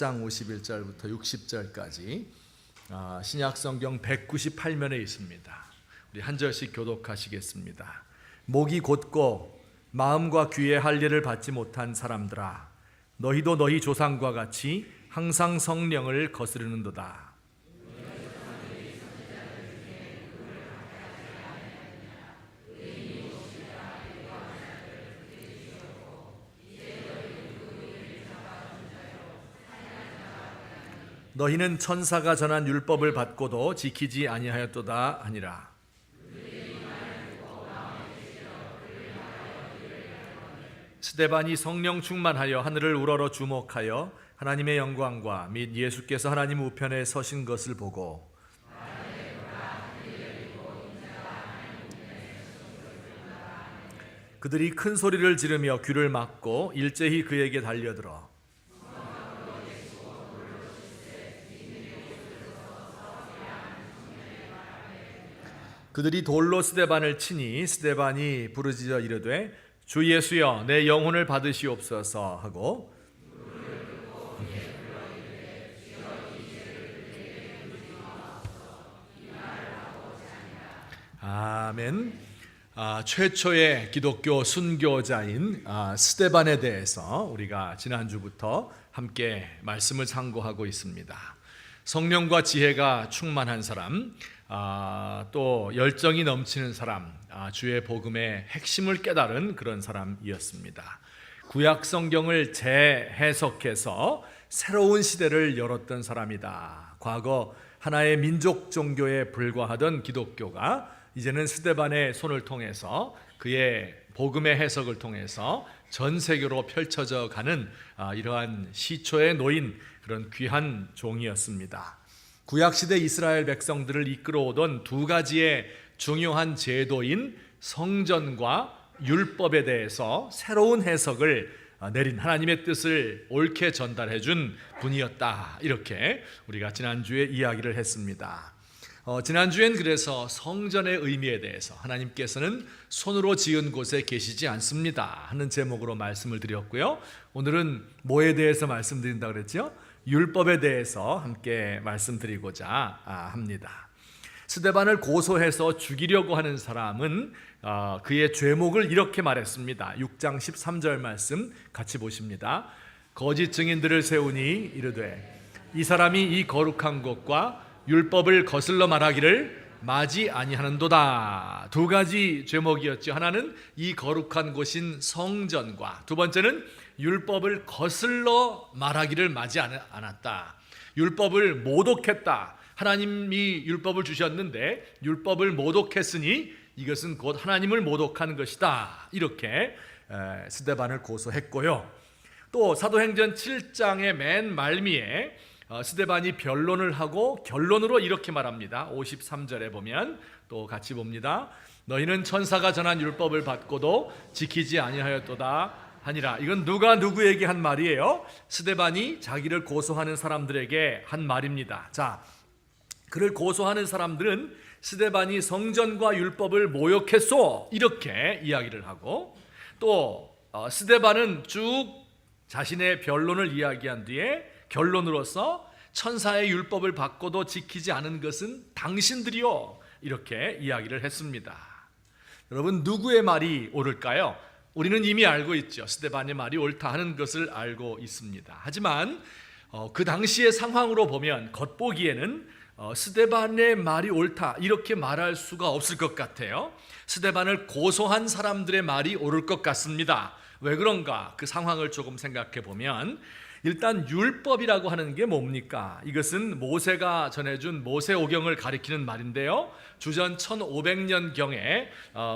4장 51절부터 60절까지 신약성경 198면에 있습니다. 우리 한 절씩 교독하시겠습니다. 목이 곧고 마음과 귀에 할례를 받지 못한 사람들아, 너희도 너희 조상과 같이 항상 성령을 거스르는도다. 너희는 천사가 전한 율법을 받고도 지키지 아니하였도다 하니라. 스데반이 성령 충만하여 하늘을 우러러 주목하여 하나님의 영광과 및 예수께서 하나님 우편에 서신 것을 보고 그들이 큰 소리를 지르며 귀를 막고 일제히 그에게 달려들어 그들이 돌로 스데반을 치니 스데반이 부르짖어 이르되 주 예수여 내 영혼을 받으시옵소서 하고 아멘. 최초의 기독교 순교자인 스데반에 대해서 우리가 지난주부터 함께 말씀을 상고하고 있습니다. 성령과 지혜가 충만한 사람, 또 열정이 넘치는 사람, 주의 복음의 핵심을 깨달은 그런 사람이었습니다. 구약 성경을 재해석해서 새로운 시대를 열었던 사람이다. 과거 하나의 민족 종교에 불과하던 기독교가 이제는 스데반의 손을 통해서 그의 복음의 해석을 통해서 전 세계로 펼쳐져 가는 이러한 시초에 놓인 그런 귀한 종이었습니다. 구약시대 이스라엘 백성들을 이끌어오던 두 가지의 중요한 제도인 성전과 율법에 대해서 새로운 해석을 내린 하나님의 뜻을 옳게 전달해 준 분이었다. 이렇게 우리가 지난주에 이야기를 했습니다. 지난주엔 그래서 성전의 의미에 대해서 하나님께서는 손으로 지은 곳에 계시지 않습니다 하는 제목으로 말씀을 드렸고요. 오늘은 뭐에 대해서 말씀드린다 그랬죠? 율법에 대해서 함께 말씀드리고자 합니다. 스데반을 고소해서 죽이려고 하는 사람은 그의 죄목을 이렇게 말했습니다. 6장 13절 말씀 같이 보십니다. 거짓 증인들을 세우니 이르되 이 사람이 이 거룩한 곳과 율법을 거슬러 말하기를 마지 아니하는도다. 두 가지 죄목이었죠. 하나는 이 거룩한 곳인 성전과 두 번째는 율법을 거슬러 말하기를 마지 않았다. 율법을 모독했다. 하나님이 율법을 주셨는데 율법을 모독했으니 이것은 곧 하나님을 모독하는 것이다. 이렇게 스데반을 고소했고요. 또 사도행전 7장의 맨 말미에 스데반이 변론을 하고 결론으로 이렇게 말합니다. 53절에 보면 또 같이 봅니다. 너희는 천사가 전한 율법을 받고도 지키지 아니하였도다 하니라. 이건 누가 누구에게 한 말이에요? 스데반이 자기를 고소하는 사람들에게 한 말입니다. 자, 그를 고소하는 사람들은 스데반이 성전과 율법을 모욕했소 이렇게 이야기를 하고 또 스데반은 쭉 자신의 변론을 이야기한 뒤에 결론으로서 천사의 율법을 받고도 지키지 않은 것은 당신들이요 이렇게 이야기를 했습니다. 여러분 누구의 말이 옳을까요? 우리는 이미 알고 있죠. 스데반의 말이 옳다 하는 것을 알고 있습니다. 하지만 그 당시의 상황으로 보면 겉보기에는 스데반의 말이 옳다 이렇게 말할 수가 없을 것 같아요. 스데반을 고소한 사람들의 말이 옳을 것 같습니다. 왜 그런가? 그 상황을 조금 생각해 보면 일단 율법이라고 하는 게 뭡니까? 이것은 모세가 전해준 모세오경을 가리키는 말인데요. 주전 1500년경에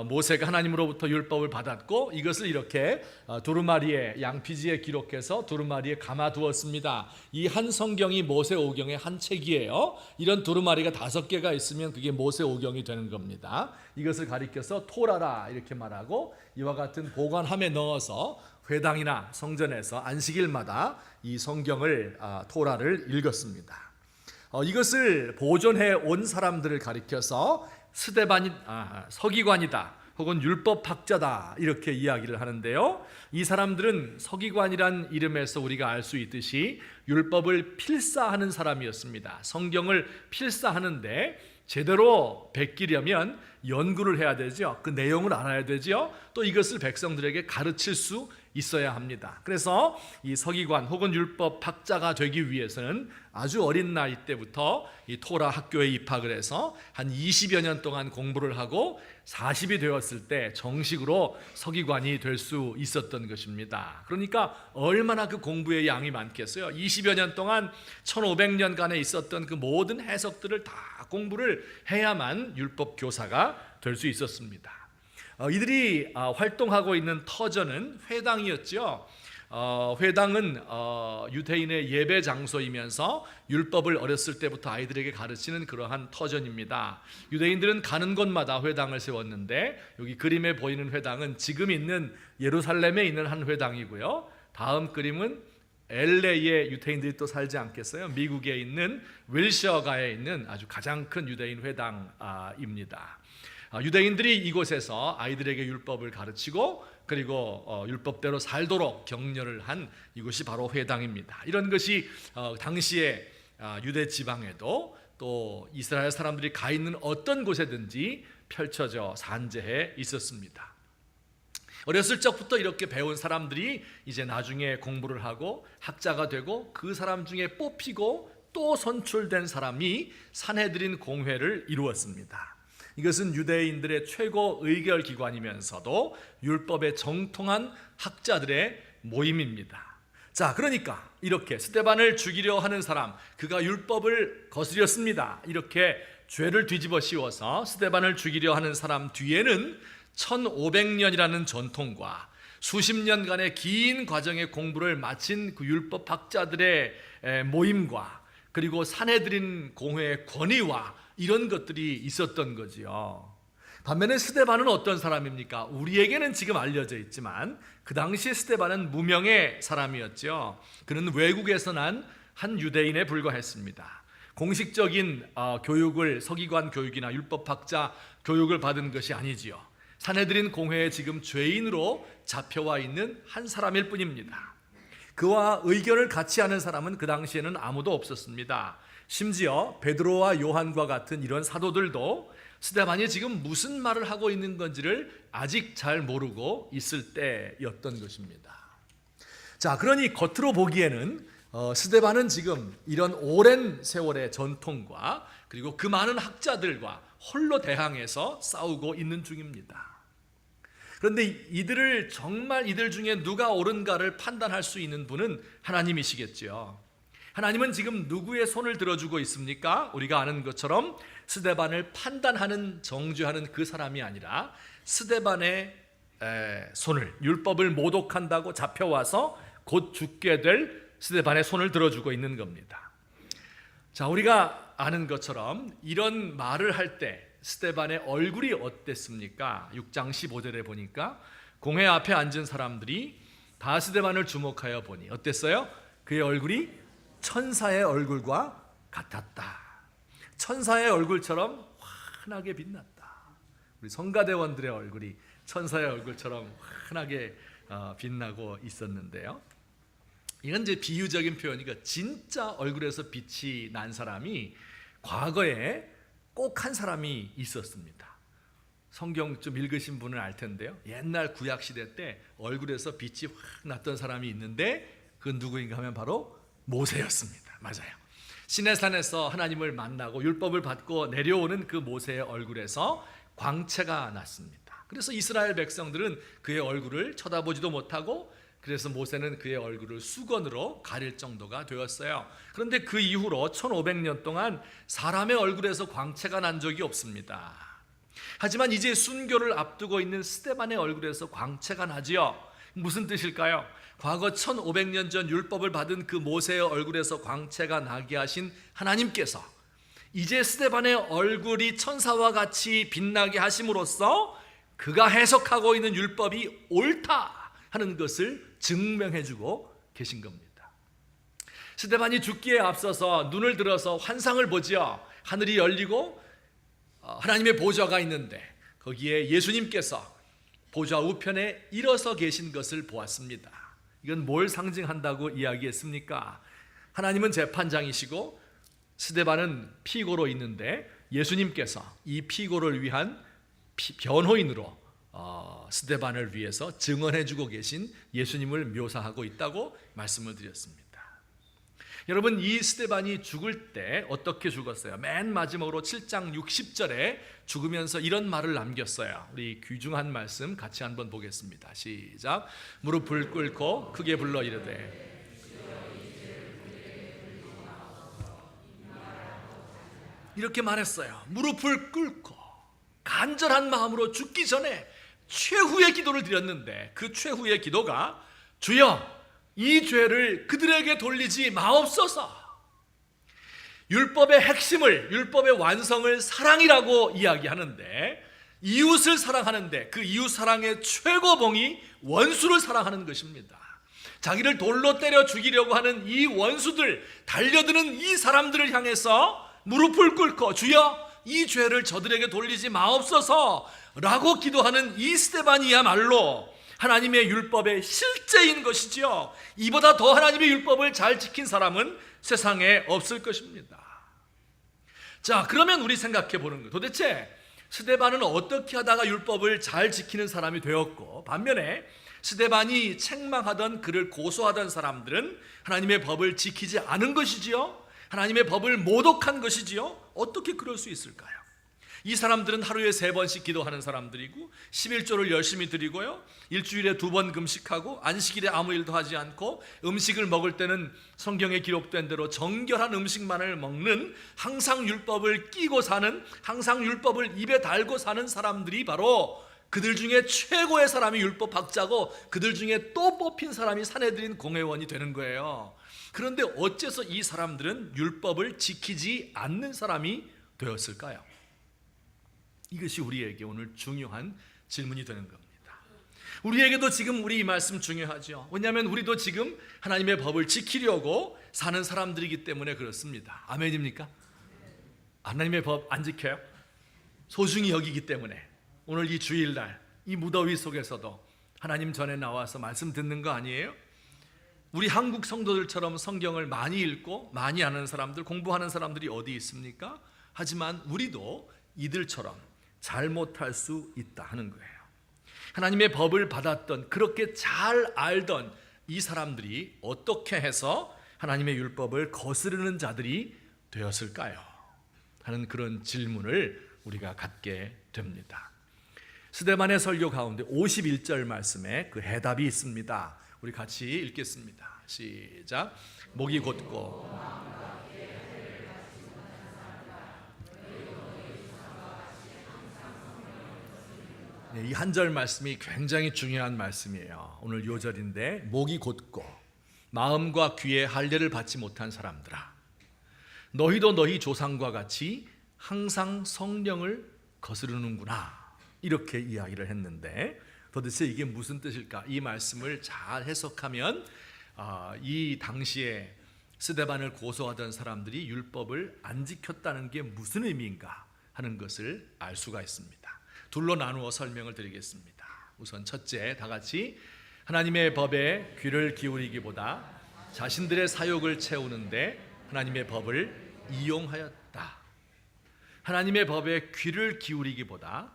모세가 하나님으로부터 율법을 받았고 이것을 이렇게 두루마리에 양피지에 기록해서 두루마리에 감아두었습니다. 이 한 성경이 모세오경의 한 책이에요. 이런 두루마리가 5개가 있으면 그게 모세오경이 되는 겁니다. 이것을 가리켜서 토라라 이렇게 말하고 이와 같은 보관함에 넣어서 회당이나 성전에서 안식일마다 이 성경을 토라를 읽었습니다. 이것을 보존해 온 사람들을 가리켜서 스데반이 서기관이다 혹은 율법학자다 이렇게 이야기를 하는데요. 이 사람들은 서기관이란 이름에서 우리가 알 수 있듯이 율법을 필사하는 사람이었습니다. 성경을 필사하는데 제대로 베끼려면 연구를 해야 되죠. 그 내용을 알아야 되죠. 또 이것을 백성들에게 가르칠 수 있어야 합니다. 그래서 이 서기관 혹은 율법학자가 되기 위해서는 아주 어린 나이 때부터 이 토라 학교에 입학을 해서 한 20여 년 동안 공부를 하고 40이 되었을 때 정식으로 서기관이 될 수 있었던 것입니다. 그러니까 얼마나 그 공부의 양이 많겠어요. 20여 년 동안 1500년간에 있었던 그 모든 해석들을 다 공부를 해야만 율법 교사가 될 수 있었습니다. 이들이 활동하고 있는 터전은 회당이었죠. 회당은 유대인의 예배 장소이면서 율법을 어렸을 때부터 아이들에게 가르치는 그러한 터전입니다. 유대인들은 가는 곳마다 회당을 세웠는데 여기 그림에 보이는 회당은 지금 있는 예루살렘에 있는 한 회당이고요. 다음 그림은 LA에 유대인들이 또 살지 않겠어요? 미국에 있는 윌셔가에 있는 아주 가장 큰 유대인 회당입니다. 유대인들이 이곳에서 아이들에게 율법을 가르치고 그리고 율법대로 살도록 격려를 한 이곳이 바로 회당입니다. 이런 것이 당시에 유대 지방에도 또 이스라엘 사람들이 가 있는 어떤 곳에든지 펼쳐져 산재해 있었습니다. 어렸을 적부터 이렇게 배운 사람들이 이제 나중에 공부를 하고 학자가 되고 그 사람 중에 뽑히고 또 선출된 사람이 산헤드린 공회를 이루었습니다. 이것은 유대인들의 최고 의결 기관이면서도 율법에 정통한 학자들의 모임입니다. 자, 그러니까 이렇게 스데반을 죽이려 하는 사람, 그가 율법을 거스렸습니다. 이렇게 죄를 뒤집어 씌워서 스데반을 죽이려 하는 사람 뒤에는 1500년이라는 전통과 수십 년간의 긴 과정의 공부를 마친 그 율법 학자들의 모임과 그리고 산헤드린 공회의 권위와 이런 것들이 있었던 거지요. 반면에 스데반은 어떤 사람입니까? 우리에게는 지금 알려져 있지만 그 당시에 스데반은 무명의 사람이었죠. 그는 외국에서 난 한 유대인에 불과했습니다. 공식적인 교육을 서기관 교육이나 율법학자 교육을 받은 것이 아니지요. 산헤드린 공회에 지금 죄인으로 잡혀와 있는 한 사람일 뿐입니다. 그와 의견을 같이 하는 사람은 그 당시에는 아무도 없었습니다. 심지어 베드로와 요한과 같은 이런 사도들도 스데반이 지금 무슨 말을 하고 있는 건지를 아직 잘 모르고 있을 때였던 것입니다. 자, 그러니 겉으로 보기에는 스데반은 지금 이런 오랜 세월의 전통과 그리고 그 많은 학자들과 홀로 대항해서 싸우고 있는 중입니다. 그런데 이들을 정말 이들 중에 누가 옳은가를 판단할 수 있는 분은 하나님이시겠죠. 하나님은 지금 누구의 손을 들어주고 있습니까? 우리가 아는 것처럼 스데반을 판단하는, 정죄하는 그 사람이 아니라 스데반의 손을, 율법을 모독한다고 잡혀와서 곧 죽게 될 스데반의 손을 들어주고 있는 겁니다. 자, 우리가 아는 것처럼 이런 말을 할 때 스데반의 얼굴이 어땠습니까? 6장 15절에 보니까 공회 앞에 앉은 사람들이 다 스데반을 주목하여 보니 어땠어요? 그의 얼굴이 천사의 얼굴과 같았다. 천사의 얼굴처럼 환하게 빛났다. 우리 성가대원들의 얼굴이 천사의 얼굴처럼 환하게 빛나고 있었는데요. 이건 이제 비유적인 표현이니까 진짜 얼굴에서 빛이 난 사람이 과거에 꼭 한 사람이 있었습니다. 성경 좀 읽으신 분은 알 텐데요. 옛날 구약 시대 때 얼굴에서 빛이 확 났던 사람이 있는데 그건 누구인가 하면 바로 모세였습니다. 맞아요. 시내산에서 하나님을 만나고 율법을 받고 내려오는 그 모세의 얼굴에서 광채가 났습니다. 그래서 이스라엘 백성들은 그의 얼굴을 쳐다보지도 못하고 그래서 모세는 그의 얼굴을 수건으로 가릴 정도가 되었어요. 그런데 그 이후로 1500년 동안 사람의 얼굴에서 광채가 난 적이 없습니다. 하지만 이제 순교를 앞두고 있는 스데반의 얼굴에서 광채가 나지요. 무슨 뜻일까요? 과거 1500년 전 율법을 받은 그 모세의 얼굴에서 광채가 나게 하신 하나님께서 이제 스데반의 얼굴이 천사와 같이 빛나게 하심으로써 그가 해석하고 있는 율법이 옳다 하는 것을 증명해주고 계신 겁니다. 스데반이 죽기에 앞서서 눈을 들어서 환상을 보지요. 하늘이 열리고 하나님의 보좌가 있는데 거기에 예수님께서 보좌 우편에 일어서 계신 것을 보았습니다. 이건 뭘 상징한다고 이야기했습니까? 하나님은 재판장이시고 스데반은 피고로 있는데 예수님께서 이 피고를 위한 변호인으로 스데반을 위해서 증언해주고 계신 예수님을 묘사하고 있다고 말씀을 드렸습니다. 여러분, 이 스데반이 죽을 때 어떻게 죽었어요? 맨 마지막으로 7장 60절에 죽으면서 이런 말을 남겼어요. 우리 귀중한 말씀 같이 한번 보겠습니다. 시작. 무릎을 꿇고 크게 불러 이르되 이렇게 말했어요. 무릎을 꿇고 간절한 마음으로 죽기 전에 최후의 기도를 드렸는데 그 최후의 기도가 주여 이 죄를 그들에게 돌리지 마옵소서. 율법의 핵심을, 율법의 완성을 사랑이라고 이야기하는데 이웃을 사랑하는데 그 이웃 사랑의 최고봉이 원수를 사랑하는 것입니다. 자기를 돌로 때려 죽이려고 하는 이 원수들, 달려드는 이 사람들을 향해서 무릎을 꿇고 주여 이 죄를 저들에게 돌리지 마옵소서 라고 기도하는 이 스데반이야말로 하나님의 율법의 실제인 것이지요. 이보다 더 하나님의 율법을 잘 지킨 사람은 세상에 없을 것입니다. 자, 그러면 우리 생각해 보는 거예요. 도대체 스데반은 어떻게 하다가 율법을 잘 지키는 사람이 되었고, 반면에 스데반이 책망하던 그를 고소하던 사람들은 하나님의 법을 지키지 않은 것이지요. 하나님의 법을 모독한 것이지요. 어떻게 그럴 수 있을까요? 이 사람들은 하루에 3번씩 기도하는 사람들이고 11조를 열심히 드리고요, 일주일에 2번 금식하고 안식일에 아무 일도 하지 않고 음식을 먹을 때는 성경에 기록된 대로 정결한 음식만을 먹는, 항상 율법을 끼고 사는, 항상 율법을 입에 달고 사는 사람들이 바로 그들 중에 최고의 사람이 율법학자고 그들 중에 또 뽑힌 사람이 산헤드린 공회원이 되는 거예요. 그런데 어째서 이 사람들은 율법을 지키지 않는 사람이 되었을까요? 이것이 우리에게 오늘 중요한 질문이 되는 겁니다. 우리에게도 지금 우리 이 말씀 중요하죠. 왜냐하면 우리도 지금 하나님의 법을 지키려고 사는 사람들이기 때문에 그렇습니다. 아멘입니까? 하나님의 법 안 지켜요? 소중히 여기기 때문에 오늘 이 주일날 이 무더위 속에서도 하나님 전에 나와서 말씀 듣는 거 아니에요? 우리 한국 성도들처럼 성경을 많이 읽고 많이 아는 사람들, 공부하는 사람들이 어디 있습니까? 하지만 우리도 이들처럼 잘못할 수 있다 하는 거예요. 하나님의 법을 받았던, 그렇게 잘 알던 이 사람들이 어떻게 해서 하나님의 율법을 거스르는 자들이 되었을까요? 하는 그런 질문을 우리가 갖게 됩니다. 스데반의 설교 가운데 51절 말씀에 그 해답이 있습니다. 우리 같이 읽겠습니다. 시작. 목이 곧고 이 한 절 말씀이 굉장히 중요한 말씀이에요. 오늘 요절인데, 목이 곧고 마음과 귀에 할례를 받지 못한 사람들아, 너희도 너희 조상과 같이 항상 성령을 거스르는구나, 이렇게 이야기를 했는데 도대체 이게 무슨 뜻일까? 이 말씀을 잘 해석하면 이 당시에 스데반을 고소하던 사람들이 율법을 안 지켰다는 게 무슨 의미인가 하는 것을 알 수가 있습니다. 둘로 나누어 설명을 드리겠습니다. 우선 첫째, 다 같이 하나님의 법에 귀를 기울이기보다 자신들의 사욕을 채우는데 하나님의 법을 이용하였다. 하나님의 법에 귀를 기울이기보다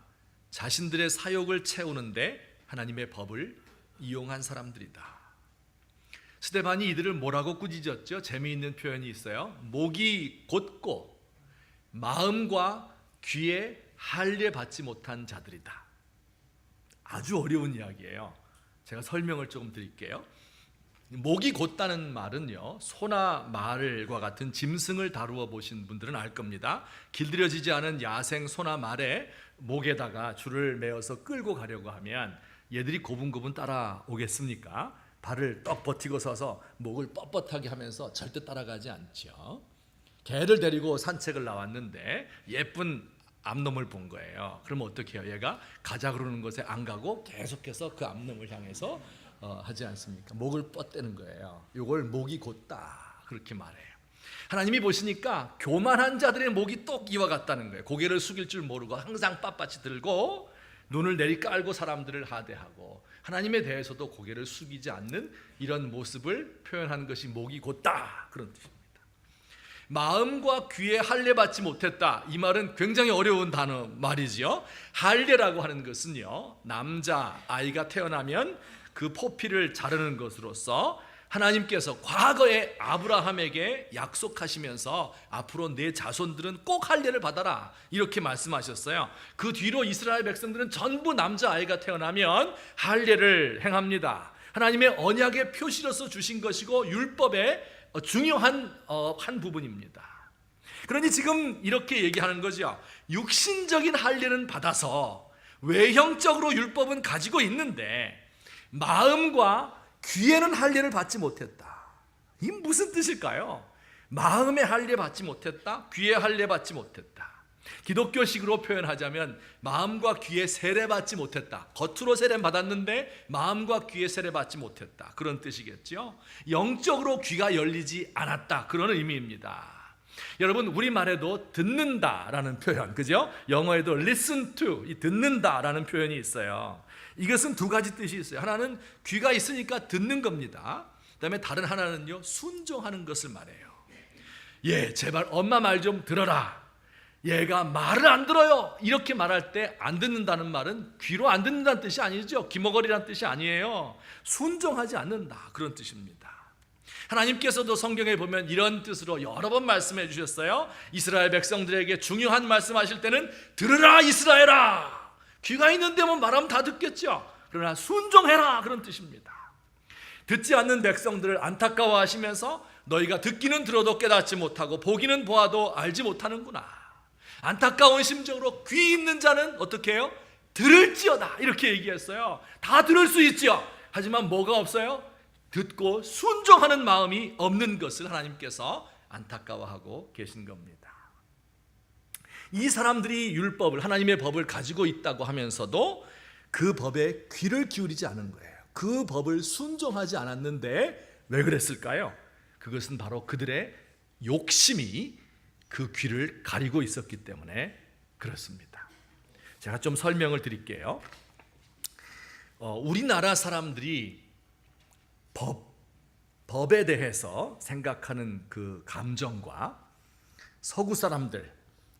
자신들의 사욕을 채우는데 하나님의 법을 이용한 사람들이다. 스데반이 이들을 뭐라고 꾸짖었죠? 재미있는 표현이 있어요. 목이 곧고 마음과 귀에 할례 받지 못한 자들이다. 아주 어려운 이야기예요. 제가 설명을 조금 드릴게요. 목이 곧다는 말은요, 소나 말과 같은 짐승을 다루어 보신 분들은 알 겁니다. 길들여지지 않은 야생 소나 말의 목에다가 줄을 매어서 끌고 가려고 하면 얘들이 고분고분 따라오겠습니까? 발을 떡 버티고 서서 목을 뻣뻣하게 하면서 절대 따라가지 않죠. 개를 데리고 산책을 나왔는데 예쁜 암놈을 본 거예요. 그럼 어떻게 해요? 얘가 가자 그러는 곳에 안 가고 계속해서 그 암놈을 향해서 하지 않습니까? 목을 뻗대는 거예요. 이걸 목이 곧다, 그렇게 말해요. 하나님이 보시니까 교만한 자들의 목이 똑 이와 같다는 거예요. 고개를 숙일 줄 모르고 항상 빳빳이 들고 눈을 내리깔고 사람들을 하대하고 하나님에 대해서도 고개를 숙이지 않는 이런 모습을 표현한 것이 목이 곧다, 그런 뜻입니다. 마음과 귀에 할례 받지 못했다, 이 말은 굉장히 어려운 단어 말이지요. 할례라고 하는 것은요, 남자 아이가 태어나면 그 포피를 자르는 것으로서 하나님께서 과거에 아브라함에게 약속하시면서 앞으로 내 자손들은 꼭 할례를 받아라, 이렇게 말씀하셨어요. 그 뒤로 이스라엘 백성들은 전부 남자아이가 태어나면 할례를 행합니다. 하나님의 언약의 표시로서 주신 것이고 율법의 중요한 한 부분입니다. 그러니 지금 이렇게 얘기하는 거죠. 육신적인 할례는 받아서 외형적으로 율법은 가지고 있는데 마음과 귀에는 할례를 받지 못했다. 이 무슨 뜻일까요? 마음에 할례 받지 못했다, 귀에 할례 받지 못했다. 기독교식으로 표현하자면 마음과 귀에 세례 받지 못했다. 겉으로 세례 받았는데 마음과 귀에 세례 받지 못했다, 그런 뜻이겠죠. 영적으로 귀가 열리지 않았다, 그런 의미입니다. 여러분, 우리말에도 듣는다라는 표현, 그죠? 영어에도 listen to, 이 듣는다라는 표현이 있어요. 이것은 두 가지 뜻이 있어요. 하나는 귀가 있으니까 듣는 겁니다. 그다음에 다른 하나는요, 순종하는 것을 말해요. 예, 제발 엄마 말 좀 들어라. 얘가 말을 안 들어요, 이렇게 말할 때 안 듣는다는 말은 귀로 안 듣는다는 뜻이 아니죠. 귀머거리라는 뜻이 아니에요. 순종하지 않는다, 그런 뜻입니다. 하나님께서도 성경에 보면 이런 뜻으로 여러 번 말씀해 주셨어요. 이스라엘 백성들에게 중요한 말씀하실 때는 들으라 이스라엘아, 귀가 있는데 뭐 말하면 다 듣겠죠. 그러나 순종해라, 그런 뜻입니다. 듣지 않는 백성들을 안타까워하시면서 너희가 듣기는 들어도 깨닫지 못하고 보기는 보아도 알지 못하는구나. 안타까운 심정으로 귀 있는 자는 어떻게 해요? 들을지어다, 이렇게 얘기했어요. 다 들을 수 있지요. 하지만 뭐가 없어요? 듣고 순종하는 마음이 없는 것을 하나님께서 안타까워하고 계신 겁니다. 이 사람들이 율법을, 하나님의 법을 가지고 있다고 하면서도 그 법에 귀를 기울이지 않은 거예요. 그 법을 순종하지 않았는데 왜 그랬을까요? 그것은 바로 그들의 욕심이 그 귀를 가리고 있었기 때문에 그렇습니다. 제가 좀 설명을 드릴게요. 우리나라 사람들이 법에 대해서 생각하는 그 감정과 서구 사람들,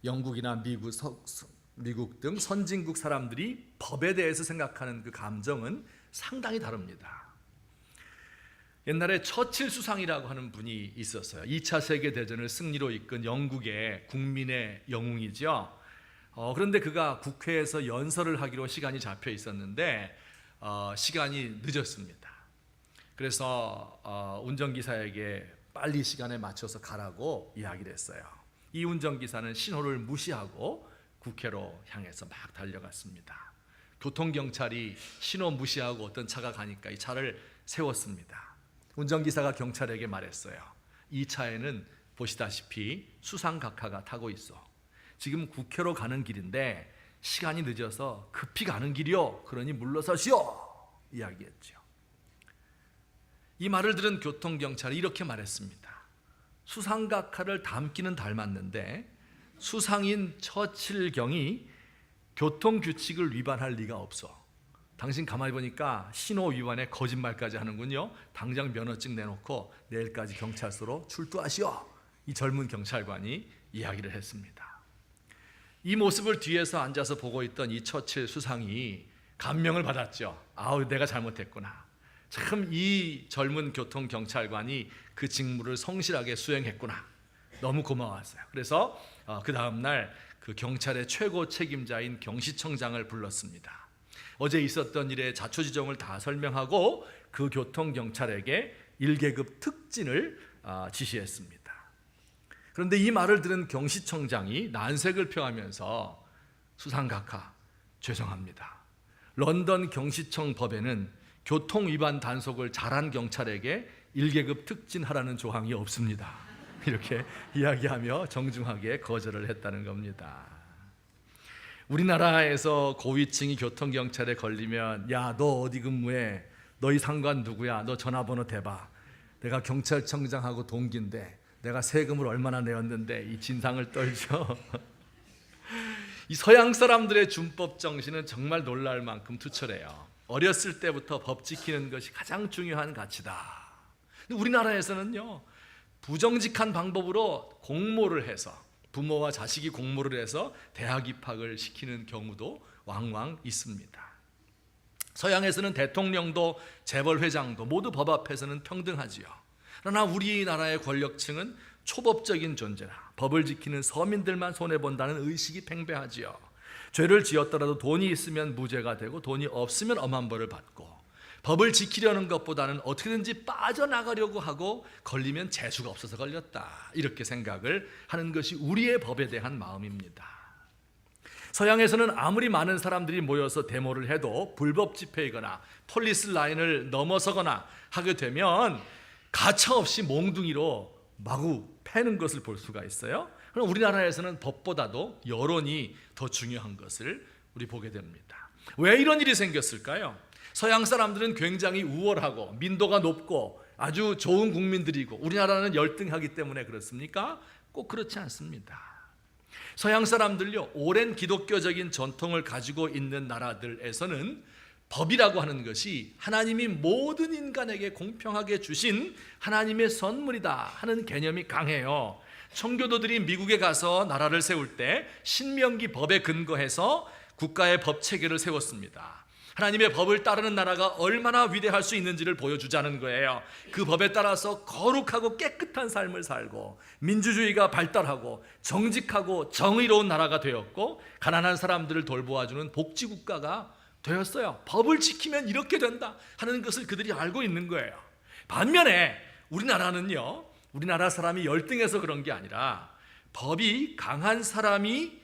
영국이나 미국 등 선진국 사람들이 법에 대해서 생각하는 그 감정은 상당히 다릅니다. 옛날에 처칠 수상이라고 하는 분이 있었어요. 2차 세계대전을 승리로 이끈 영국의 국민의 영웅이죠. 그런데 그가 국회에서 연설을 하기로 시간이 잡혀 있었는데 시간이 늦었습니다. 그래서 운전기사에게 빨리 시간에 맞춰서 가라고 이야기를 했어요. 이 운전기사는 신호를 무시하고 국회로 향해서 막 달려갔습니다. 교통경찰이 신호 무시하고 어떤 차가 가니까 이 차를 세웠습니다. 운전기사가 경찰에게 말했어요. 이 차에는 보시다시피 수상각하가 타고 있어. 지금 국회로 가는 길인데 시간이 늦어서 급히 가는 길이요. 그러니 물러서시오. 이야기했죠. 이 말을 들은 교통경찰이 이렇게 말했습니다. 수상각하를 닮기는 닮았는데 수상인 처칠경이 교통규칙을 위반할 리가 없어. 당신 가만히 보니까 신호 위반에 거짓말까지 하는군요. 당장 면허증 내놓고 내일까지 경찰서로 출두하시오. 이 젊은 경찰관이 이야기를 했습니다. 이 모습을 뒤에서 앉아서 보고 있던 이 처칠 수상이 감명을 받았죠. 아우, 내가 잘못했구나. 참 이 젊은 교통경찰관이 그 직무를 성실하게 수행했구나. 너무 고마웠어요. 그래서 그 다음날 그 경찰의 최고 책임자인 경시청장을 불렀습니다. 어제 있었던 일의 자초지종을 다 설명하고 그 교통경찰에게 1계급 특진을 지시했습니다. 그런데 이 말을 들은 경시청장이 난색을 표하면서 수상각하, 죄송합니다. 런던 경시청 법에는 교통위반 단속을 잘한 경찰에게 1계급 특진하라는 조항이 없습니다. 이렇게 이야기하며 정중하게 거절을 했다는 겁니다. 우리나라에서 고위층이 교통경찰에 걸리면 야, 너 어디 근무해? 너희 상관 누구야? 너 전화번호 대봐. 내가 경찰청장하고 동기인데 내가 세금을 얼마나 내었는데, 이 진상을 떨죠. 이 서양 사람들의 준법 정신은 정말 놀랄 만큼 투철해요. 어렸을 때부터 법 지키는 것이 가장 중요한 가치다. 근데 우리나라에서는요, 부정직한 방법으로 공모를 해서, 부모와 자식이 공모를 해서 대학 입학을 시키는 경우도 왕왕 있습니다. 서양에서는 대통령도 재벌회장도 모두 법 앞에서는 평등하지요. 그러나 우리나라의 권력층은 초법적인 존재라 법을 지키는 서민들만 손해본다는 의식이 팽배하지요. 죄를 지었더라도 돈이 있으면 무죄가 되고 돈이 없으면 엄한 벌을 받고, 법을 지키려는 것보다는 어떻게든지 빠져나가려고 하고 걸리면 재수가 없어서 걸렸다, 이렇게 생각을 하는 것이 우리의 법에 대한 마음입니다. 서양에서는 아무리 많은 사람들이 모여서 데모를 해도 불법 집회이거나 폴리스 라인을 넘어서거나 하게 되면 가차없이 몽둥이로 마구 패는 것을 볼 수가 있어요. 그럼 우리나라에서는 법보다도 여론이 더 중요한 것을 우리 보게 됩니다. 왜 이런 일이 생겼을까요? 서양 사람들은 굉장히 우월하고 민도가 높고 아주 좋은 국민들이고 우리나라는 열등하기 때문에 그렇습니까? 꼭 그렇지 않습니다. 서양 사람들요, 오랜 기독교적인 전통을 가지고 있는 나라들에서는 법이라고 하는 것이 하나님이 모든 인간에게 공평하게 주신 하나님의 선물이다 하는 개념이 강해요. 청교도들이 미국에 가서 나라를 세울 때 신명기 법에 근거해서 국가의 법 체계를 세웠습니다. 하나님의 법을 따르는 나라가 얼마나 위대할 수 있는지를 보여주자는 거예요. 그 법에 따라서 거룩하고 깨끗한 삶을 살고 민주주의가 발달하고 정직하고 정의로운 나라가 되었고 가난한 사람들을 돌보아주는 복지국가가 되었어요. 법을 지키면 이렇게 된다 하는 것을 그들이 알고 있는 거예요. 반면에 우리나라는요, 우리나라 사람이 열등해서 그런 게 아니라 법이 강한 사람이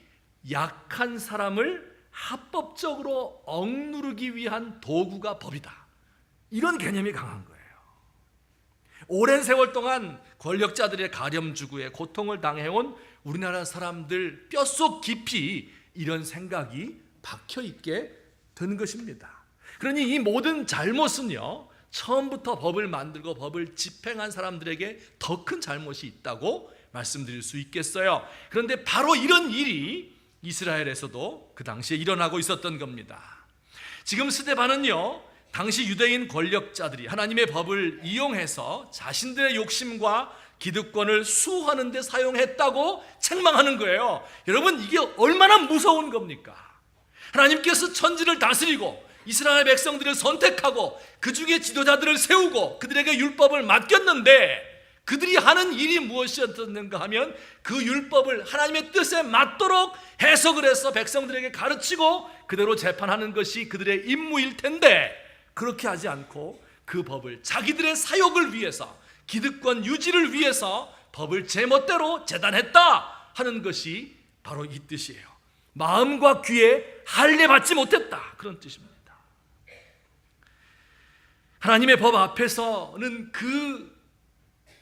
약한 사람을 합법적으로 억누르기 위한 도구가 법이다, 이런 개념이 강한 거예요. 오랜 세월 동안 권력자들의 가렴주구에 고통을 당해온 우리나라 사람들 뼛속 깊이 이런 생각이 박혀있게 된 것입니다. 그러니 이 모든 잘못은요, 처음부터 법을 만들고 법을 집행한 사람들에게 더 큰 잘못이 있다고 말씀드릴 수 있겠어요. 그런데 바로 이런 일이 이스라엘에서도 그 당시에 일어나고 있었던 겁니다. 지금 스데반은요, 당시 유대인 권력자들이 하나님의 법을 이용해서 자신들의 욕심과 기득권을 수호하는 데 사용했다고 책망하는 거예요. 여러분, 이게 얼마나 무서운 겁니까? 하나님께서 천지를 다스리고 이스라엘 백성들을 선택하고 그 중에 지도자들을 세우고 그들에게 율법을 맡겼는데 그들이 하는 일이 무엇이었는가 하면 그 율법을 하나님의 뜻에 맞도록 해석을 해서 백성들에게 가르치고 그대로 재판하는 것이 그들의 임무일 텐데, 그렇게 하지 않고 그 법을 자기들의 사욕을 위해서, 기득권 유지를 위해서 법을 제멋대로 재단했다 하는 것이 바로 이 뜻이에요. 마음과 귀에 할례 받지 못했다, 그런 뜻입니다. 하나님의 법 앞에서는 그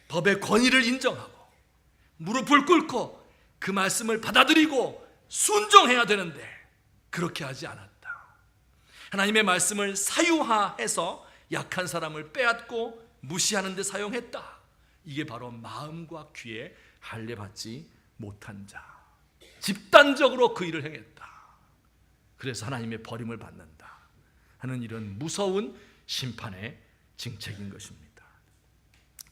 법의 권위를 인정하고 무릎을 꿇고 그 말씀을 받아들이고 순종해야 되는데 그렇게 하지 않았다. 하나님의 말씀을 사유화해서 약한 사람을 빼앗고 무시하는 데 사용했다. 이게 바로 마음과 귀에 할례 받지 못한 자, 집단적으로 그 일을 행했다. 그래서 하나님의 버림을 받는다 하는 이런 무서운 심판의 징책인 것입니다.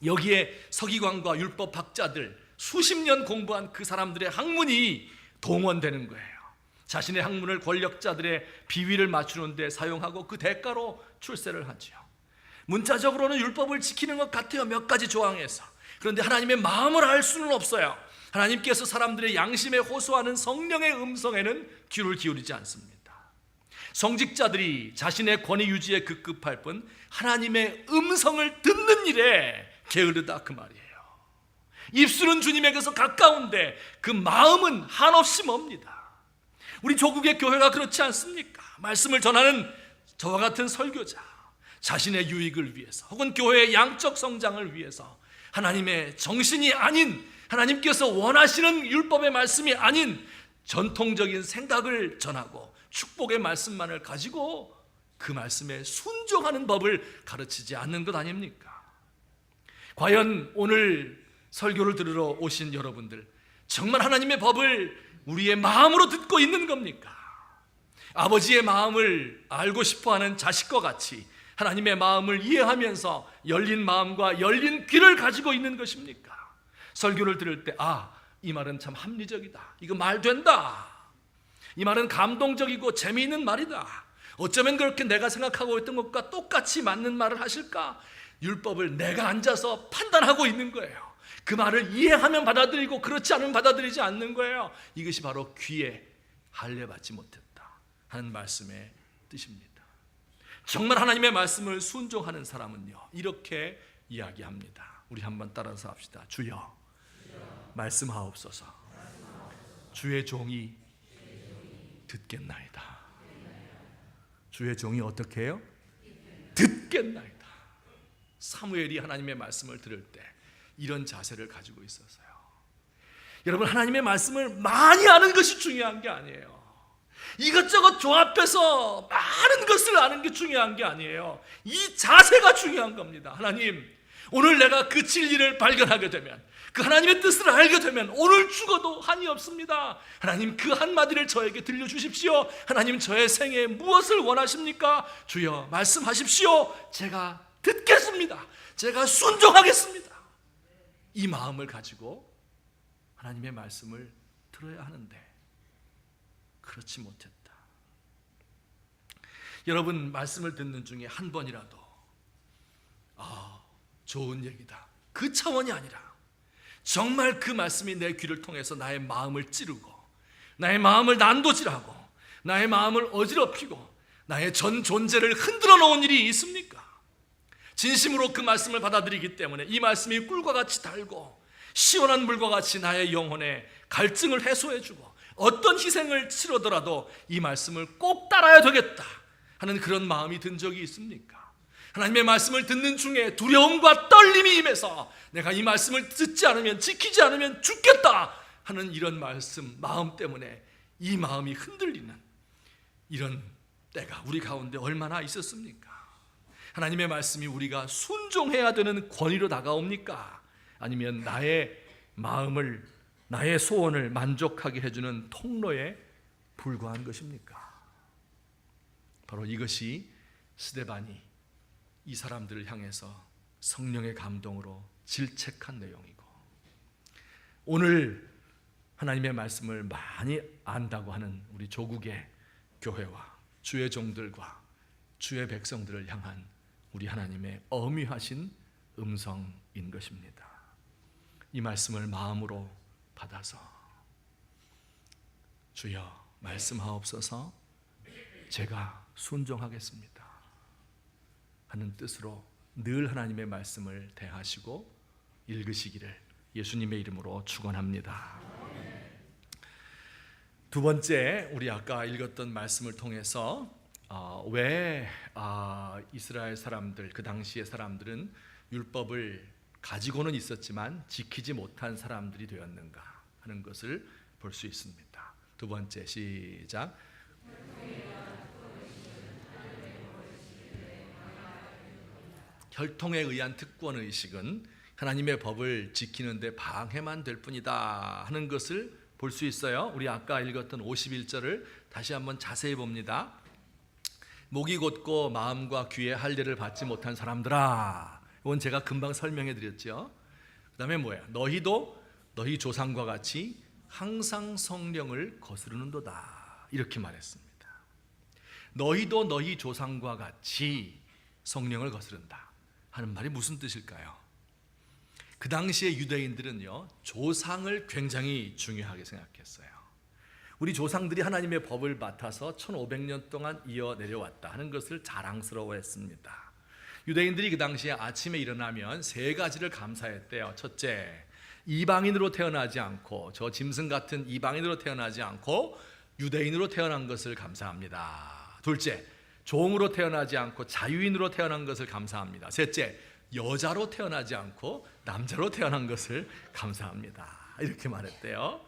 여기에 서기관과 율법학자들, 수십 년 공부한 그 사람들의 학문이 동원되는 거예요. 자신의 학문을 권력자들의 비위를 맞추는 데 사용하고 그 대가로 출세를 하지요. 문자적으로는 율법을 지키는 것 같아요, 몇 가지 조항에서. 그런데 하나님의 마음을 알 수는 없어요. 하나님께서 사람들의 양심에 호소하는 성령의 음성에는 귀를 기울이지 않습니다. 성직자들이 자신의 권위 유지에 급급할 뿐 하나님의 음성을 듣는 일에 게으르다, 그 말이에요. 입술은 주님에게서 가까운데 그 마음은 한없이 멉니다. 우리 조국의 교회가 그렇지 않습니까? 말씀을 전하는 저와 같은 설교자, 자신의 유익을 위해서 혹은 교회의 양적 성장을 위해서 하나님의 정신이 아닌, 하나님께서 원하시는 율법의 말씀이 아닌 전통적인 생각을 전하고 축복의 말씀만을 가지고 그 말씀에 순종하는 법을 가르치지 않는 것 아닙니까? 과연 오늘 설교를 들으러 오신 여러분들, 정말 하나님의 법을 우리의 마음으로 듣고 있는 겁니까? 아버지의 마음을 알고 싶어하는 자식과 같이 하나님의 마음을 이해하면서 열린 마음과 열린 귀를 가지고 있는 것입니까? 설교를 들을 때 이 말은 참 합리적이다, 이거 말 된다, 이 말은 감동적이고 재미있는 말이다, 어쩌면 그렇게 내가 생각하고 있던 것과 똑같이 맞는 말을 하실까? 율법을 내가 앉아서 판단하고 있는 거예요. 그 말을 이해하면 받아들이고 그렇지 않으면 받아들이지 않는 거예요. 이것이 바로 귀에 할례받지 못했다 하는 말씀의 뜻입니다. 정말 하나님의 말씀을 순종하는 사람은요, 이렇게 이야기합니다. 우리 한번 따라서 합시다. 주여 말씀하옵소서. 주의 종이 듣겠나이다. 주의 종이 어떻게 해요? 듣겠나이다. 사무엘이 하나님의 말씀을 들을 때 이런 자세를 가지고 있었어요. 여러분, 하나님의 말씀을 많이 아는 것이 중요한 게 아니에요. 이것저것 조합해서 많은 것을 아는 게 중요한 게 아니에요. 이 자세가 중요한 겁니다. 하나님, 오늘 내가 그 진리를 발견하게 되면, 그 하나님의 뜻을 알게 되면 오늘 죽어도 한이 없습니다. 하나님, 그 한마디를 저에게 들려주십시오. 하나님, 저의 생에 무엇을 원하십니까? 주여 말씀하십시오. 제가 듣겠습니다. 제가 순종하겠습니다. 이 마음을 가지고 하나님의 말씀을 들어야 하는데 그렇지 못했다. 여러분, 말씀을 듣는 중에 한 번이라도 좋은 얘기다, 그 차원이 아니라 정말 그 말씀이 내 귀를 통해서 나의 마음을 찌르고 나의 마음을 난도질하고 나의 마음을 어지럽히고 나의 전 존재를 흔들어 놓은 일이 있습니까? 진심으로 그 말씀을 받아들이기 때문에 이 말씀이 꿀과 같이 달고 시원한 물과 같이 나의 영혼에 갈증을 해소해주고 어떤 희생을 치르더라도 이 말씀을 꼭 따라야 되겠다 하는 그런 마음이 든 적이 있습니까? 하나님의 말씀을 듣는 중에 두려움과 떨림이 임해서 내가 이 말씀을 듣지 않으면, 지키지 않으면 죽겠다 하는 이런 마음 때문에 이 마음이 흔들리는 이런 때가 우리 가운데 얼마나 있었습니까? 하나님의 말씀이 우리가 순종해야 되는 권위로 다가옵니까? 아니면 나의 마음을, 나의 소원을 만족하게 해주는 통로에 불과한 것입니까? 바로 이것이 스데반이 이 사람들을 향해서 성령의 감동으로 질책한 내용이고, 오늘 하나님의 말씀을 많이 안다고 하는 우리 조국의 교회와 주의 종들과 주의 백성들을 향한 우리 하나님의 엄위하신 음성인 것입니다. 이 말씀을 마음으로 받아서 주여 말씀하옵소서, 제가 순종하겠습니다 하는 뜻으로 늘 하나님의 말씀을 대하시고 읽으시기를 예수님의 이름으로 축원합니다. 두 번째, 우리 아까 읽었던 말씀을 통해서 왜 이스라엘 사람들, 그 당시의 사람들은 율법을 가지고는 있었지만 지키지 못한 사람들이 되었는가 하는 것을 볼 수 있습니다. 두 번째, 시작. 혈통에 의한 특권의식은 하나님의 법을 지키는 데 방해만 될 뿐이다 하는 것을 볼 수 있어요. 우리 아까 읽었던 51절을 다시 한번 자세히 봅니다. 목이 곧고 마음과 귀에 할례를 받지 못한 사람들아, 이건 제가 금방 설명해 드렸죠. 그 다음에 뭐예요? 너희도 너희 조상과 같이 항상 성령을 거스르는도다, 이렇게 말했습니다. 너희도 너희 조상과 같이 성령을 거스른다 하는 말이 무슨 뜻일까요? 그 당시의 유대인들은요, 조상을 굉장히 중요하게 생각했어요. 우리 조상들이 하나님의 법을 맡아서 1500년 동안 이어 내려왔다 하는 것을 자랑스러워했습니다. 유대인들이 그 당시에 아침에 일어나면 세 가지를 감사했대요. 첫째, 이방인으로 태어나지 않고, 저 짐승 같은 이방인으로 태어나지 않고 유대인으로 태어난 것을 감사합니다. 둘째, 종으로 태어나지 않고 자유인으로 태어난 것을 감사합니다. 셋째, 여자로 태어나지 않고 남자로 태어난 것을 감사합니다. 이렇게 말했대요.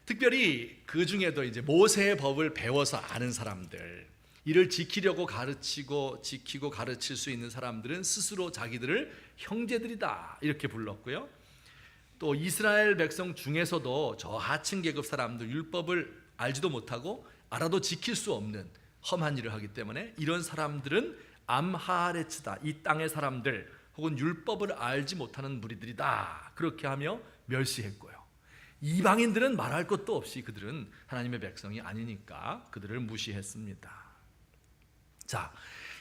특별히 그 중에도 이제 모세의 법을 배워서 아는 사람들, 이를 지키려고 가르치고 지키고 가르칠 수 있는 사람들은 스스로 자기들을 형제들이다 이렇게 불렀고요. 또 이스라엘 백성 중에서도 저 하층 계급 사람들, 율법을 알지도 못하고 알아도 지킬 수 없는 험한 일을 하기 때문에 이런 사람들은 암하레츠다, 이 땅의 사람들 혹은 율법을 알지 못하는 무리들이다, 그렇게 하며 멸시했고요. 이방인들은 말할 것도 없이 그들은 하나님의 백성이 아니니까 그들을 무시했습니다. 자,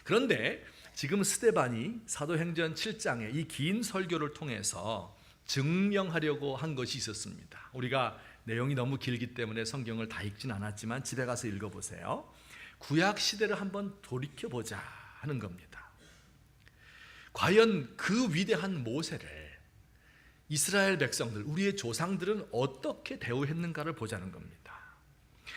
그런데 지금 스데반이 사도행전 7장에 이 긴 설교를 통해서 증명하려고 한 것이 있었습니다. 우리가 내용이 너무 길기 때문에 성경을 다 읽진 않았지만 집에 가서 읽어보세요. 구약 시대를 한번 돌이켜보자 하는 겁니다. 과연 그 위대한 모세를 이스라엘 백성들, 우리의 조상들은 어떻게 대우했는가를 보자는 겁니다.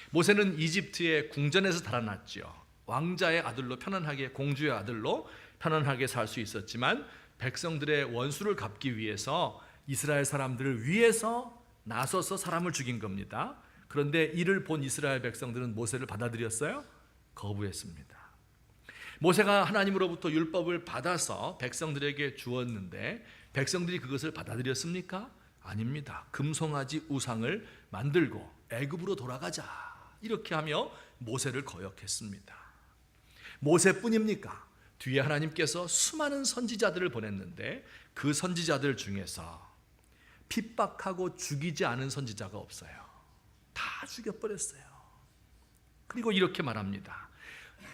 모세는 이집트의 궁전에서 달아났죠. 왕자의 아들로 편안하게, 공주의 아들로 편안하게 살 수 있었지만 백성들의 원수를 갚기 위해서 이스라엘 사람들을 위해서 나서서 사람을 죽인 겁니다. 그런데 이를 본 이스라엘 백성들은 모세를 받아들였어요? 거부했습니다. 모세가 하나님으로부터 율법을 받아서 백성들에게 주었는데 백성들이 그것을 받아들였습니까? 아닙니다. 금송아지 우상을 만들고 애굽으로 돌아가자, 이렇게 하며 모세를 거역했습니다. 모세뿐입니까? 뒤에 하나님께서 수많은 선지자들을 보냈는데 그 선지자들 중에서 핍박하고 죽이지 않은 선지자가 없어요. 다 죽여버렸어요. 그리고 이렇게 말합니다.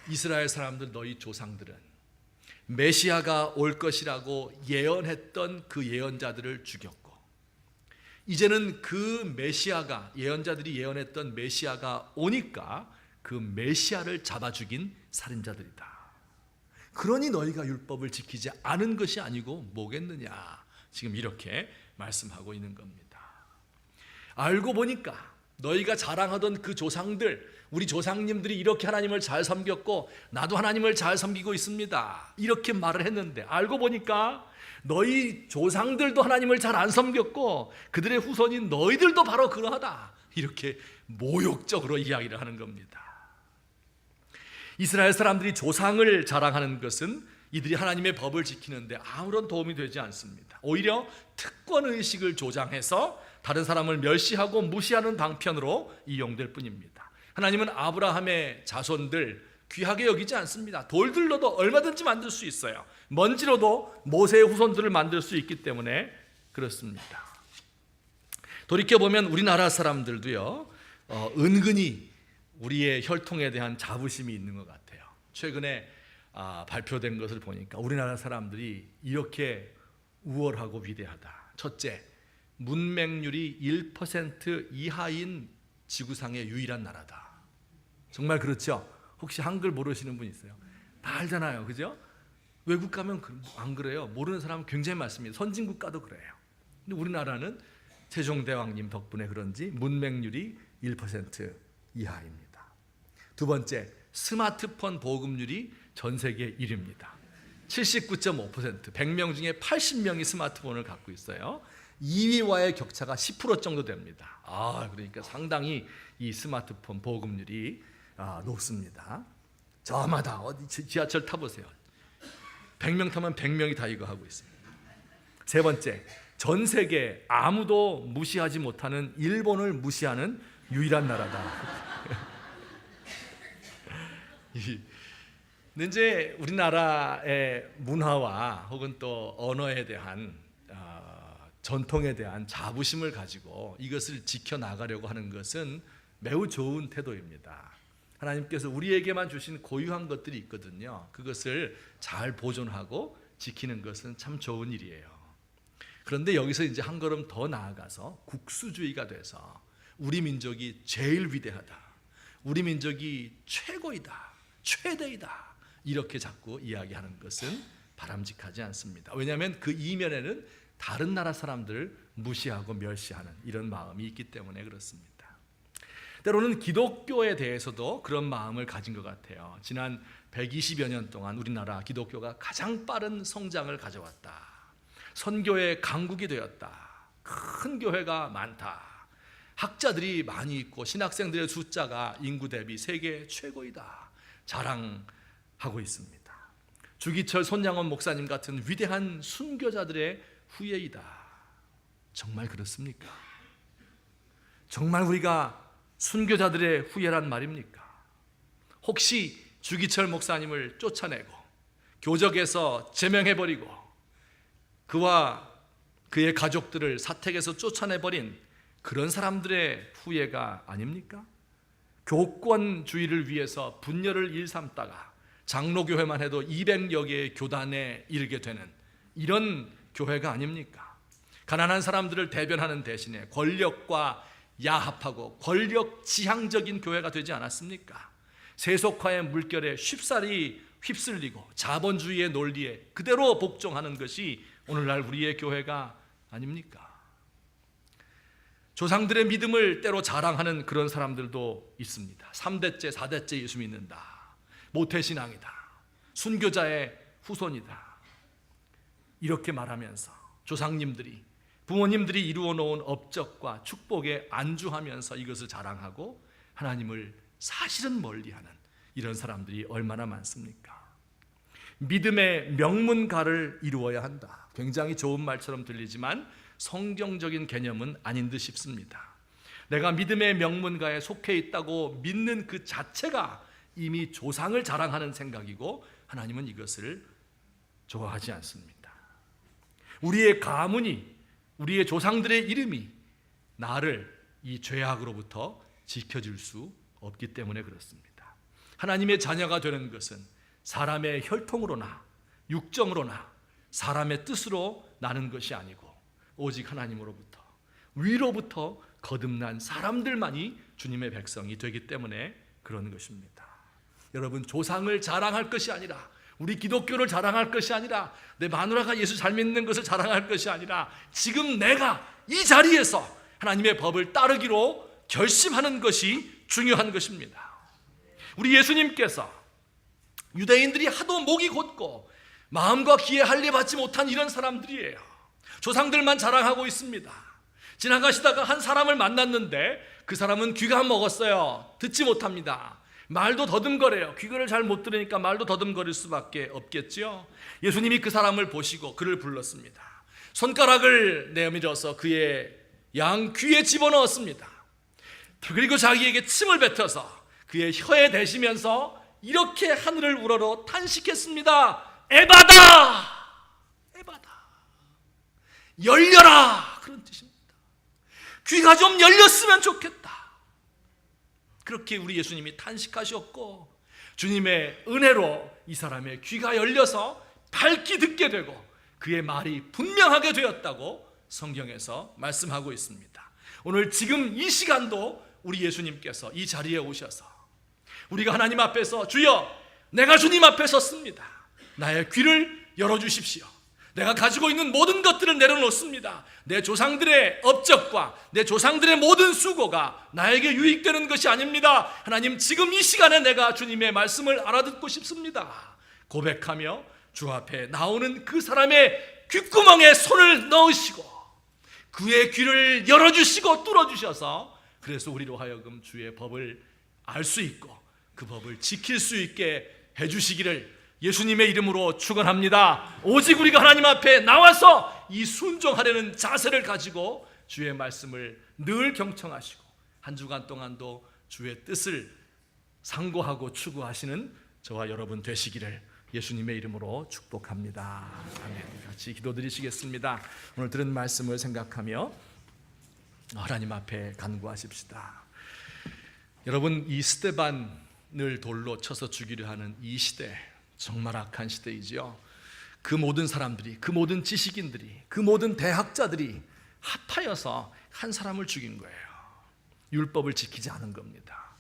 이스라엘 사람들, 너희 조상들은 메시아가 올 것이라고 예언했던 그 예언자들을 죽였고, 이제는 그 메시아가, 예언자들이 예언했던 메시아가 오니까 그 메시아를 잡아 죽인 살인자들이다. 그러니 너희가 율법을 지키지 않은 것이 아니고 뭐겠느냐, 지금 이렇게 말씀하고 있는 겁니다. 알고 보니까 너희가 자랑하던 그 조상들, 우리 조상님들이 이렇게 하나님을 잘 섬겼고 나도 하나님을 잘 섬기고 있습니다, 이렇게 말을 했는데 알고 보니까 너희 조상들도 하나님을 잘 안 섬겼고 그들의 후손인 너희들도 바로 그러하다, 이렇게 모욕적으로 이야기를 하는 겁니다. 이스라엘 사람들이 조상을 자랑하는 것은 이들이 하나님의 법을 지키는데 아무런 도움이 되지 않습니다. 오히려 특권의식을 조장해서 다른 사람을 멸시하고 무시하는 방편으로 이용될 뿐입니다. 하나님은 아브라함의 자손들 귀하게 여기지 않습니다. 돌들로도 얼마든지 만들 수 있어요. 먼지로도 모세의 후손들을 만들 수 있기 때문에 그렇습니다. 돌이켜보면 우리나라 사람들도요, 은근히 우리의 혈통에 대한 자부심이 있는 것 같아요. 최근에 발표된 것을 보니까 우리나라 사람들이 이렇게 우월하고 위대하다. 첫째, 문맹률이 1% 이하인 지구상의 유일한 나라다. 정말 그렇죠? 혹시 한글 모르시는 분 있어요? 다 알잖아요, 그죠? 외국 가면 안 그래요. 모르는 사람은 굉장히 많습니다. 선진국가도 그래요. 근데 우리나라는 세종대왕님 덕분에 그런지 문맹률이 1% 이하입니다. 두 번째, 스마트폰 보급률이 전 세계 1위입니다. 79.5%, 100명 중에 80명이 스마트폰을 갖고 있어요. 2위와의 격차가 10% 정도 됩니다. 그러니까 상당히 이 스마트폰 보급률이 높습니다. 저마다 어디 지하철 타보세요. 100명 타면 100명이 다 이거 하고 있어요. 세 번째, 전 세계 아무도 무시하지 못하는 일본을 무시하는 유일한 나라다. 근데 이제 우리나라의 문화와 혹은 또 언어에 대한 전통에 대한 자부심을 가지고 이것을 지켜나가려고 하는 것은 매우 좋은 태도입니다. 하나님께서 우리에게만 주신 고유한 것들이 있거든요. 그것을 잘 보존하고 지키는 것은 참 좋은 일이에요. 그런데 여기서 이제 한 걸음 더 나아가서 국수주의가 돼서 우리 민족이 제일 위대하다, 우리 민족이 최고이다, 최대이다, 이렇게 자꾸 이야기하는 것은 바람직하지 않습니다. 왜냐하면 그 이면에는 다른 나라 사람들을 무시하고 멸시하는 이런 마음이 있기 때문에 그렇습니다. 때로는 기독교에 대해서도 그런 마음을 가진 것 같아요. 지난 120여 년 동안 우리나라 기독교가 가장 빠른 성장을 가져왔다. 선교의 강국이 되었다. 큰 교회가 많다. 학자들이 많이 있고 신학생들의 숫자가 인구 대비 세계 최고이다, 자랑하고 있습니다. 주기철, 손양원 목사님 같은 위대한 순교자들의 후예이다. 정말 그렇습니까? 정말 우리가 순교자들의 후예란 말입니까? 혹시 주기철 목사님을 쫓아내고 교적에서 제명해버리고 그와 그의 가족들을 사택에서 쫓아내버린 그런 사람들의 후예가 아닙니까? 교권주의를 위해서 분열을 일삼다가 장로교회만 해도 200여 개의 교단에 이르게 되는 이런 교회가 아닙니까? 가난한 사람들을 대변하는 대신에 권력과 야합하고 권력 지향적인 교회가 되지 않았습니까? 세속화의 물결에 쉽사리 휩쓸리고 자본주의의 논리에 그대로 복종하는 것이 오늘날 우리의 교회가 아닙니까? 조상들의 믿음을 때로 자랑하는 그런 사람들도 있습니다. 3대째 4대째 예수 믿는다, 모태신앙이다, 순교자의 후손이다, 이렇게 말하면서 조상님들이, 부모님들이 이루어 놓은 업적과 축복에 안주하면서 이것을 자랑하고 하나님을 사실은 멀리하는 이런 사람들이 얼마나 많습니까? 믿음의 명문가를 이루어야 한다. 굉장히 좋은 말처럼 들리지만 성경적인 개념은 아닌 듯 싶습니다. 내가 믿음의 명문가에 속해 있다고 믿는 그 자체가 이미 조상을 자랑하는 생각이고 하나님은 이것을 좋아하지 않습니다. 우리의 가문이, 우리의 조상들의 이름이 나를 이 죄악으로부터 지켜줄 수 없기 때문에 그렇습니다. 하나님의 자녀가 되는 것은 사람의 혈통으로나 육정으로나 사람의 뜻으로 나는 것이 아니고 오직 하나님으로부터, 위로부터 거듭난 사람들만이 주님의 백성이 되기 때문에 그런 것입니다. 여러분, 조상을 자랑할 것이 아니라, 우리 기독교를 자랑할 것이 아니라, 내 마누라가 예수 잘 믿는 것을 자랑할 것이 아니라 지금 내가 이 자리에서 하나님의 법을 따르기로 결심하는 것이 중요한 것입니다. 우리 예수님께서 유대인들이 하도 목이 곧고 마음과 귀에 할례받지 못한 이런 사람들이에요. 조상들만 자랑하고 있습니다. 지나가시다가 한 사람을 만났는데 그 사람은 귀가 먹었어요. 듣지 못합니다. 말도 더듬거려요. 귀를 잘 못 들으니까 말도 더듬거릴 수밖에 없겠죠. 예수님이 그 사람을 보시고 그를 불렀습니다. 손가락을 내밀어서 그의 양 귀에 집어넣었습니다. 그리고 자기에게 침을 뱉어서 그의 혀에 대시면서 이렇게 하늘을 우러러 탄식했습니다. 에바다! 에바다! 열려라! 그런 뜻입니다. 귀가 좀 열렸으면 좋겠다. 그렇게 우리 예수님이 탄식하셨고 주님의 은혜로 이 사람의 귀가 열려서 밝게 듣게 되고 그의 말이 분명하게 되었다고 성경에서 말씀하고 있습니다. 오늘 지금 이 시간도 우리 예수님께서 이 자리에 오셔서 우리가 하나님 앞에서 주여, 내가 주님 앞에 섰습니다. 나의 귀를 열어주십시오. 내가 가지고 있는 모든 것들을 내려놓습니다. 내 조상들의 업적과 내 조상들의 모든 수고가 나에게 유익되는 것이 아닙니다. 하나님, 지금 이 시간에 내가 주님의 말씀을 알아듣고 싶습니다. 고백하며 주 앞에 나오는 그 사람의 귓구멍에 손을 넣으시고 그의 귀를 열어주시고 뚫어주셔서 그래서 우리로 하여금 주의 법을 알 수 있고 그 법을 지킬 수 있게 해주시기를 예수님의 이름으로 축원합니다. 오직 우리가 하나님 앞에 나와서 이 순종하려는 자세를 가지고 주의 말씀을 늘 경청하시고 한 주간 동안도 주의 뜻을 상고하고 추구하시는 저와 여러분 되시기를 예수님의 이름으로 축복합니다. 아멘. 같이 기도드리시겠습니다. 오늘 들은 말씀을 생각하며 하나님 앞에 간구하십시다. 여러분, 이 스데반을 돌로 쳐서 죽이려 하는 이 시대, 정말 악한 시대이지요. 그 모든 사람들이, 그 모든 지식인들이, 그 모든 대학자들이 합하여서 한 사람을 죽인 거예요. 율법을 지키지 않은 겁니다.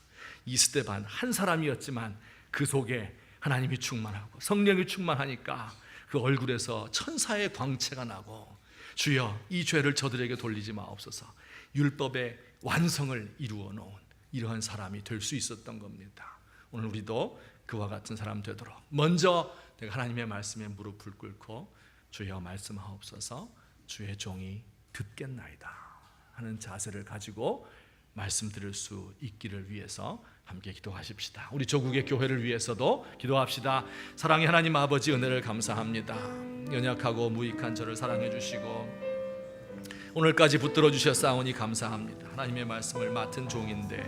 이 스데반 한 사람이었지만 그 속에 하나님이 충만하고 성령이 충만하니까 그 얼굴에서 천사의 광채가 나고 주여, 이 죄를 저들에게 돌리지 마옵소서, 율법의 완성을 이루어 놓은 이러한 사람이 될 수 있었던 겁니다. 오늘 우리도 그와 같은 사람 되도록 먼저 내가 하나님의 말씀에 무릎을 꿇고 주여 말씀하옵소서, 주의 종이 듣겠나이다 하는 자세를 가지고 말씀 들을 수 있기를 위해서 함께 기도하십시다. 우리 조국의 교회를 위해서도 기도합시다. 사랑의 하나님 아버지, 은혜를 감사합니다. 연약하고 무익한 저를 사랑해 주시고 오늘까지 붙들어 주셨사오니 감사합니다. 하나님의 말씀을 맡은 종인데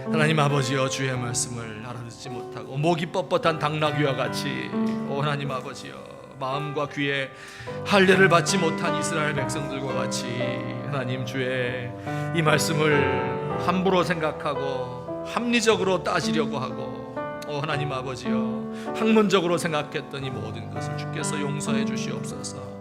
하나님 아버지여, 주의 말씀을 알아듣지 못하고 목이 뻣뻣한 당나귀와 같이 하나님 아버지여 마음과 귀에 할례를 받지 못한 이스라엘 백성들과 같이 하나님 주의 이 말씀을 함부로 생각하고 합리적으로 따지려고 하고 하나님 아버지여 학문적으로 생각했던 이 모든 것을 주께서 용서해 주시옵소서.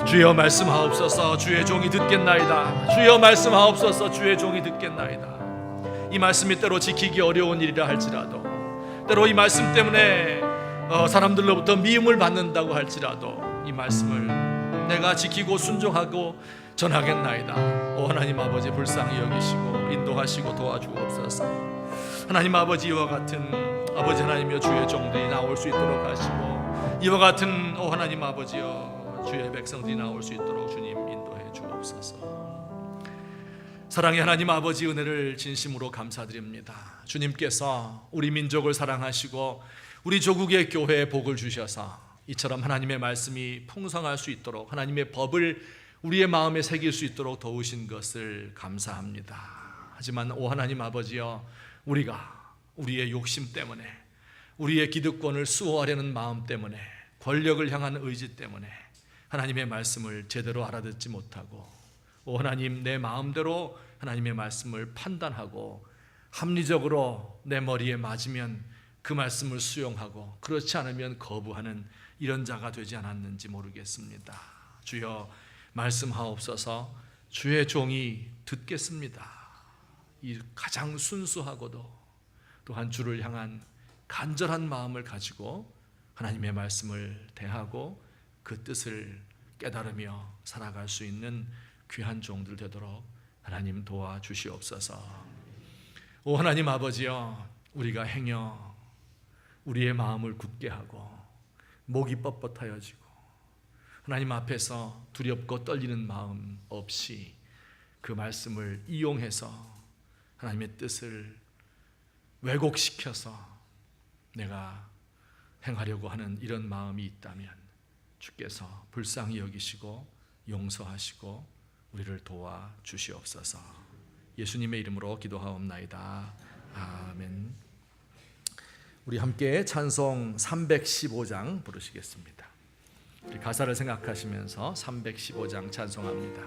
주여 말씀하옵소서. 주의 종이 듣겠나이다. 주여 말씀하옵소서. 주의 종이 듣겠나이다. 이 말씀이 때로 지키기 어려운 일이라 할지라도, 때로 이 말씀 때문에 사람들로부터 미움을 받는다고 할지라도 이 말씀을 내가 지키고 순종하고 전하겠나이다. 하나님 아버지 불쌍히 여기시고 인도하시고 도와주옵소서. 하나님 아버지, 이와 같은 아버지 하나님이여 주의 종들이 나올 수 있도록 하시고 이와 같은 하나님 아버지여 주의 백성들이 나올 수 있도록 주님 인도해 주옵소서. 사랑의 하나님 아버지, 은혜를 진심으로 감사드립니다. 주님께서 우리 민족을 사랑하시고 우리 조국의 교회에 복을 주셔서 이처럼 하나님의 말씀이 풍성할 수 있도록 하나님의 법을 우리의 마음에 새길 수 있도록 도우신 것을 감사합니다. 하지만 하나님 아버지여, 우리가 우리의 욕심 때문에, 우리의 기득권을 수호하려는 마음 때문에, 권력을 향한 의지 때문에 하나님의 말씀을 제대로 알아듣지 못하고 하나님 내 마음대로 하나님의 말씀을 판단하고 합리적으로 내 머리에 맞으면 그 말씀을 수용하고 그렇지 않으면 거부하는 이런 자가 되지 않았는지 모르겠습니다. 주여 말씀하옵소서. 주의 종이 듣겠습니다. 이 가장 순수하고도 또한 주를 향한 간절한 마음을 가지고 하나님의 말씀을 대하고 그 뜻을 깨달으며 살아갈 수 있는 귀한 종들 되도록 하나님 도와주시옵소서. 하나님 아버지여, 우리가 행여 우리의 마음을 굳게 하고 목이 뻣뻣하여지고 하나님 앞에서 두렵고 떨리는 마음 없이 그 말씀을 이용해서 하나님의 뜻을 왜곡시켜서 내가 행하려고 하는 이런 마음이 있다면 주께서 불쌍히 여기시고 용서하시고 우리를 도와주시옵소서. 예수님의 이름으로 기도하옵나이다. 아멘. 우리 함께 찬송 315장 부르시겠습니다. 우리 가사를 생각하시면서 315장 찬송합니다.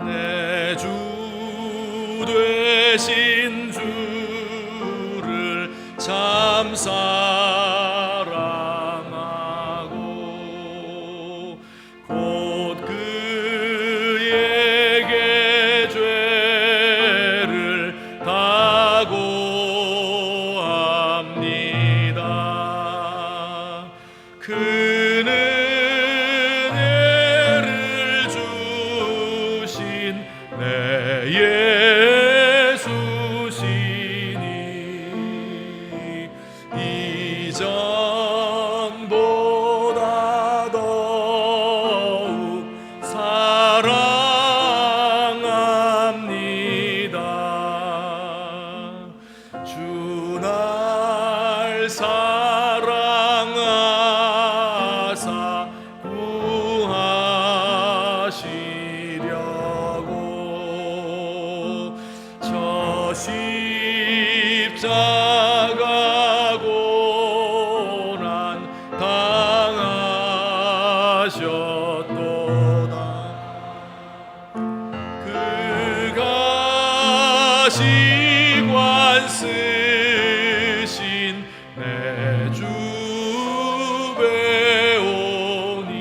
내 주 되신 주를 참 사랑하고 곧 그에게 죄를 다 고합니다. 그는 은혜를 주신 내 예수시니 이전보다 더욱 사랑합니다. 주 날 사랑하사 구하시려고 저 십자가 고난 당하셨도다. 그가 시관 쓰신 내 주 배오니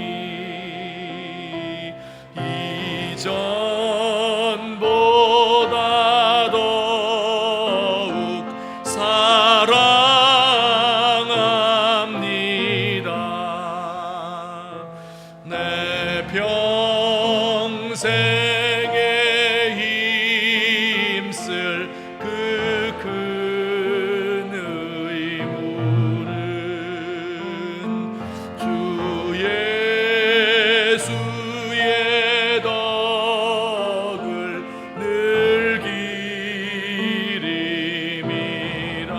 이전보다 더욱 사랑합니다. 내 평생에 힘쓸 그 큰 의무는 주 예수의 덕을 늘 기림이라.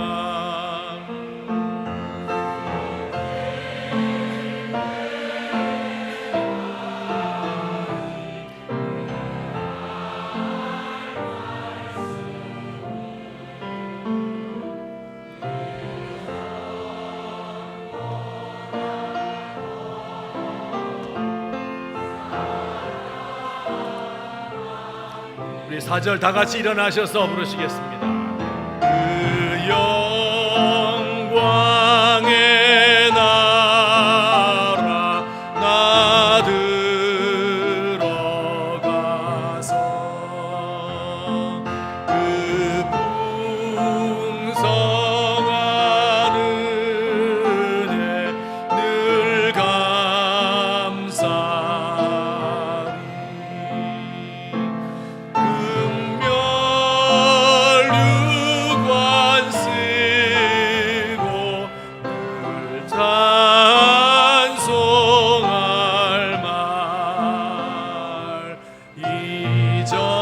우리 4절 다 같이 일어나셔서 부르시겠습니다. 그 영광의 나라 나 들어가서 그 풍성한 은혜 늘 감사리 금멸류관 쓰고 늘 찬송할 말 이전보다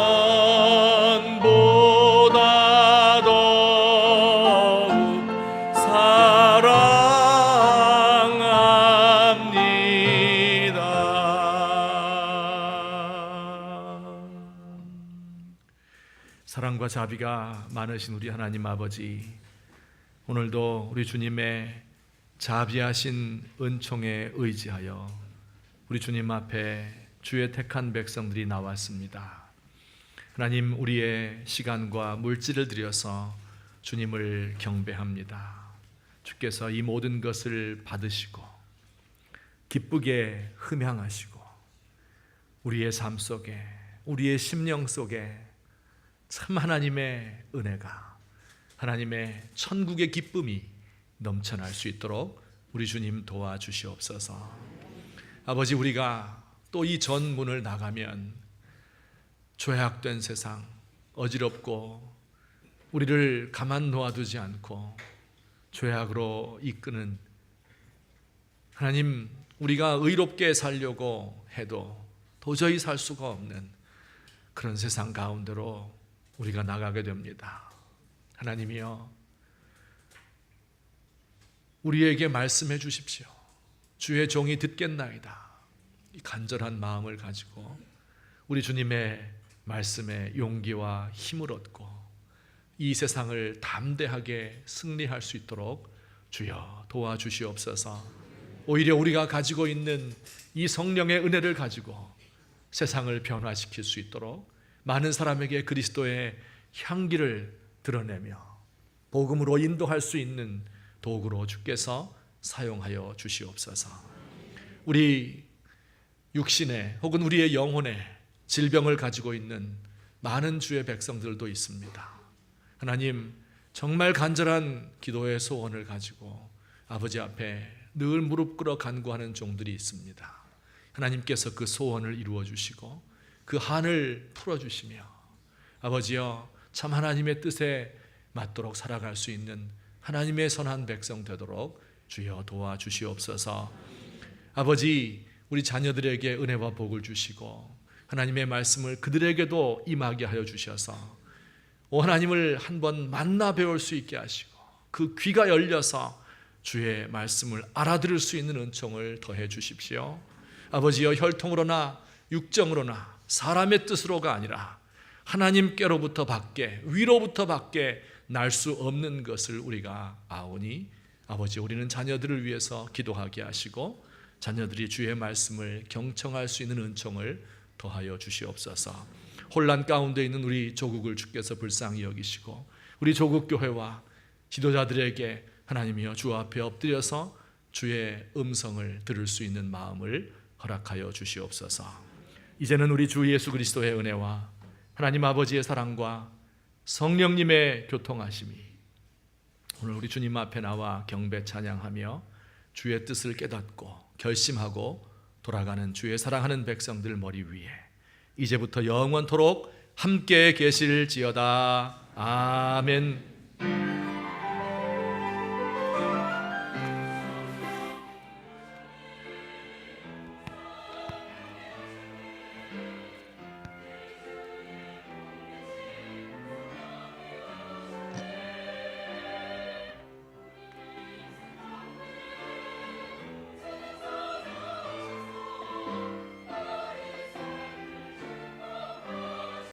더욱 사랑합니다. 사랑과 자비가 많으신 우리 하나님 아버지, 오늘도 우리 주님의 자비하신 은총에 의지하여 우리 주님 앞에 주의 택한 백성들이 나왔습니다. 하나님, 우리의 시간과 물질을 들여서 주님을 경배합니다. 주께서 이 모든 것을 받으시고 기쁘게 흠양하시고 우리의 삶 속에, 우리의 심령 속에 참 하나님의 은혜가, 하나님의 천국의 기쁨이 넘쳐날 수 있도록 우리 주님 도와주시옵소서. 아버지, 우리가 또 이 전문을 나가면 죄악된 세상, 어지럽고 우리를 가만 놓아두지 않고 죄악으로 이끄는, 하나님, 우리가 의롭게 살려고 해도 도저히 살 수가 없는 그런 세상 가운데로 우리가 나가게 됩니다. 하나님이여, 우리에게 말씀해 주십시오. 주의 종이 듣겠나이다. 이 간절한 마음을 가지고 우리 주님의 말씀에 용기와 힘을 얻고 이 세상을 담대하게 승리할 수 있도록 주여 도와주시옵소서. 오히려 우리가 가지고 있는 이 성령의 은혜를 가지고 세상을 변화시킬 수 있도록 많은 사람에게 그리스도의 향기를 드러내며 복음으로 인도할 수 있는 도구로 주께서 사용하여 주시옵소서. 우리 육신에 혹은 우리의 영혼에 질병을 가지고 있는 많은 주의 백성들도 있습니다. 하나님, 정말 간절한 기도의 소원을 가지고 아버지 앞에 늘 무릎 꿇어 간구하는 종들이 있습니다. 하나님께서 그 소원을 이루어 주시고 그 한을 풀어주시며 아버지여, 참 하나님의 뜻에 맞도록 살아갈 수 있는 하나님의 선한 백성 되도록 주여 도와주시옵소서. 아버지, 우리 자녀들에게 은혜와 복을 주시고 하나님의 말씀을 그들에게도 임하게 하여 주셔서 오 하나님을 한번 만나 배울 수 있게 하시고 그 귀가 열려서 주의 말씀을 알아들을 수 있는 은총을 더해 주십시오. 아버지여, 혈통으로나 육정으로나 사람의 뜻으로가 아니라 하나님께로부터 밖에, 위로부터 밖에 날 수 없는 것을 우리가 아오니 아버지, 우리는 자녀들을 위해서 기도하게 하시고 자녀들이 주의 말씀을 경청할 수 있는 은총을 더하여 주시옵소서. 혼란 가운데 있는 우리 조국을 주께서 불쌍히 여기시고 우리 조국 교회와 지도자들에게 하나님이여 주 앞에 엎드려서 주의 음성을 들을 수 있는 마음을 허락하여 주시옵소서. 이제는 우리 주 예수 그리스도의 은혜와 하나님 아버지의 사랑과 성령님의 교통하심이 오늘 우리 주님 앞에 나와 경배 찬양하며 주의 뜻을 깨닫고 결심하고 돌아가는 주의 사랑하는 백성들 머리 위에 이제부터 영원토록 함께 계실지어다. 아멘.